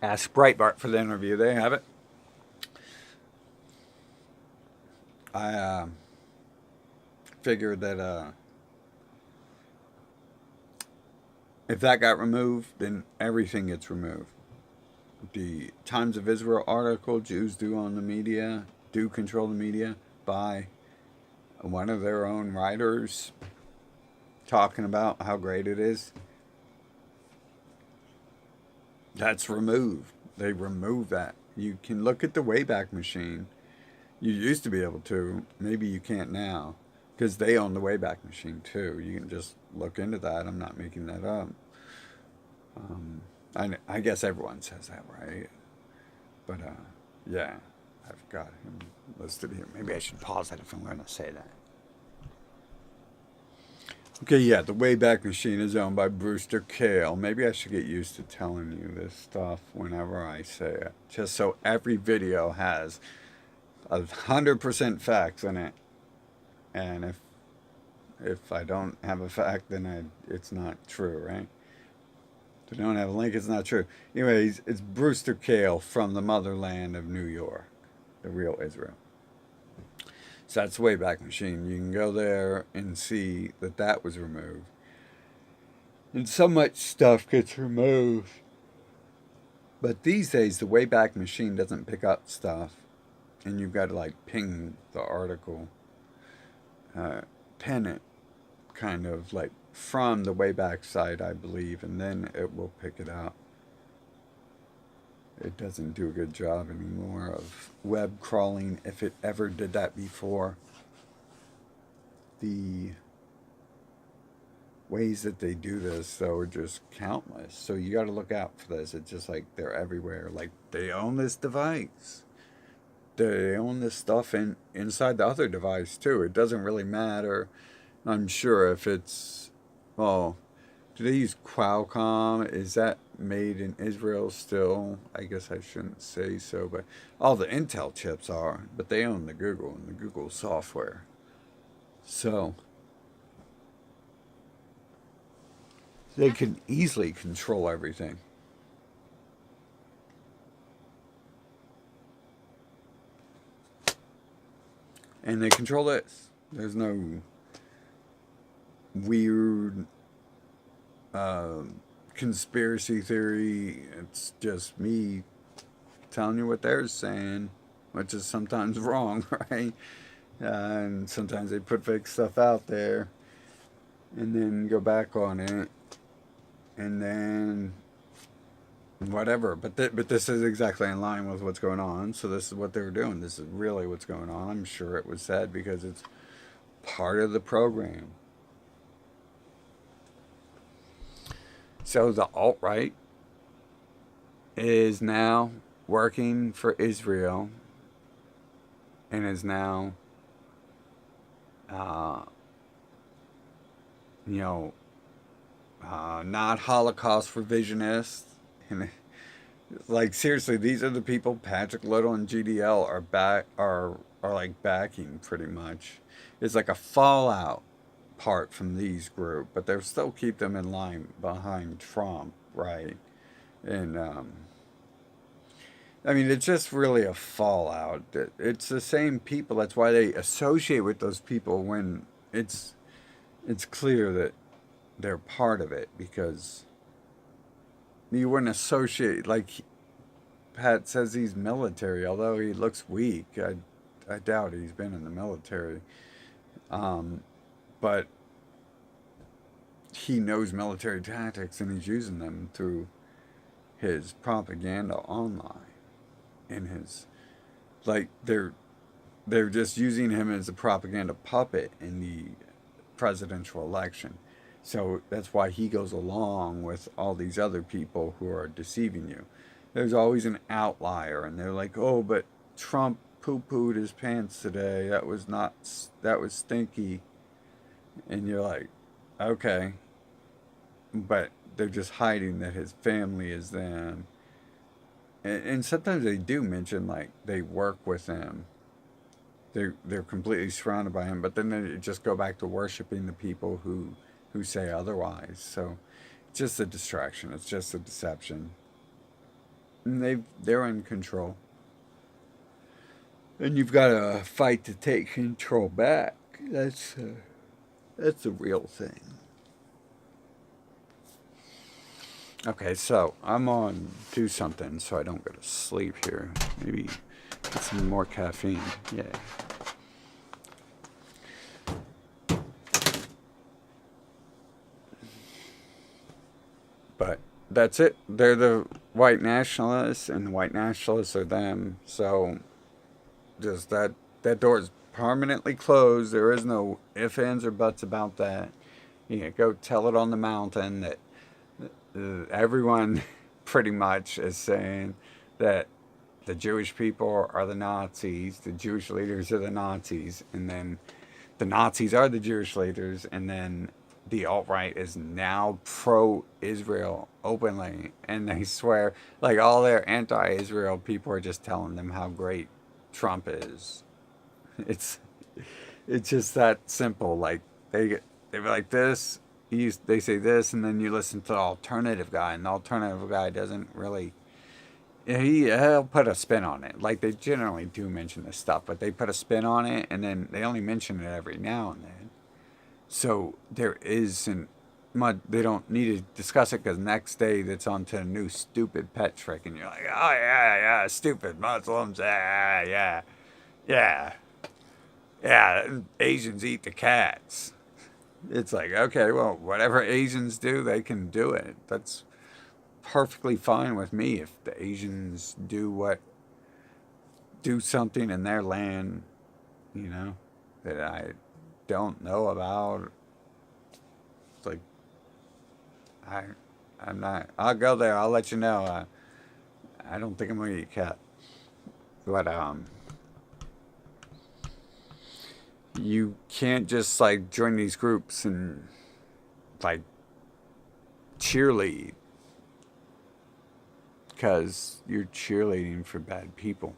Ask Breitbart for the interview. They have it. I figured that if that got removed, then everything gets removed. The Times of Israel article, Jews do own the media, do control the media, by one of their own writers talking about how great it is. That's removed. They removed that. You can look at the Wayback Machine. You used to be able to. Maybe you can't now. Because they own the Wayback Machine too. You can just look into that. I'm not making that up. I guess everyone says that, right? But yeah, I've got him listed here. Maybe I should pause that if I'm going to say that. Okay, yeah, the Wayback Machine is owned by Brewster Kahle. Maybe I should get used to telling you this stuff whenever I say it, just so every video has 100% facts in it. And if I don't have a fact, then it's not true, right? If I don't have a link, it's not true. Anyways, it's Brewster Kahle from the motherland of New York, the real Israel. So that's the Wayback Machine. You can go there and see that that was removed. And so much stuff gets removed. But these days, the Wayback Machine doesn't pick up stuff. And you've got to like ping the article, pin it, kind of like from the Wayback site, I believe, and then it will pick it up. It doesn't do a good job anymore of web crawling, if it ever did that before. The ways that they do this, though, are just countless. So you got to look out for this. It's just like they're everywhere. Like, they own this device. They own this stuff inside the other device, too. It doesn't really matter, I'm sure, if it's... Oh, do they use Qualcomm? Is that made in Israel still? I guess I shouldn't say so, but all the Intel chips are. But they own the Google and the Google software. So they can easily control everything. And they control this. There's no weird conspiracy theory. It's just me telling you what they're saying, which is sometimes wrong, right? And sometimes they put fake stuff out there and then go back on it and then whatever. But this is exactly in line with what's going on. So this is what they were doing. This is really what's going on. I'm sure it was said because it's part of the program. So the alt-right is now working for Israel and is now, not Holocaust revisionists. And like, seriously, these are the people Patrick Little and GDL are like backing pretty much. It's like a fallout part from these group, but they'll still keep them in line behind Trump, right? And I mean, it's just really a fallout. It's the same people. That's why they associate with those people when it's clear that they're part of it, because you wouldn't associate, like Pat says he's military, although he looks weak. I doubt he's been in the military. But he knows military tactics and he's using them through his propaganda online. And his, like, they're just using him as a propaganda puppet in the presidential election. So that's why he goes along with all these other people who are deceiving you. There's always an outlier, and they're like, oh, but Trump poo-pooed his pants today. That was stinky. And you're like, okay. But they're just hiding that his family is them. And sometimes they do mention, like, they work with him. They're completely surrounded by him, but then they just go back to worshiping the people who say otherwise. So it's just a distraction. It's just a deception. And they're in control. And you've got to fight to take control back. That's a real thing. Okay, so I'm on do something so I don't go to sleep here. Maybe get some more caffeine. Yeah. But that's it. They're the white nationalists, and the white nationalists are them. So just that door is permanently closed. There is no ifs, ands, or buts about that. You can go tell it on the mountain that everyone pretty much is saying that the Jewish people are the Nazis, the Jewish leaders are the Nazis, and then the Nazis are the Jewish leaders, and then the alt-right is now pro-Israel openly, and they swear, like, all their anti-Israel people are just telling them how great Trump is. It's it's just that simple. Like, they be like this, they say this, and then you listen to the alternative guy, and the alternative guy doesn't really. He'll put a spin on it. Like, they generally do mention this stuff, but they put a spin on it, and then they only mention it every now and then. So there isn't much. They don't need to discuss it because next day it's on to a new stupid pet trick, and you're like, oh yeah, yeah, stupid Muslims, yeah, yeah, yeah, yeah. Asians eat the cats. It's like, okay, well, whatever Asians do, they can do it. That's perfectly fine with me if the Asians do something in their land, you know, that I don't know about. It's like I I'm not. I'll go there. I'll let you know. I don't think I'm gonna eat cat, but you can't just like join these groups and like cheerlead because you're cheerleading for bad people.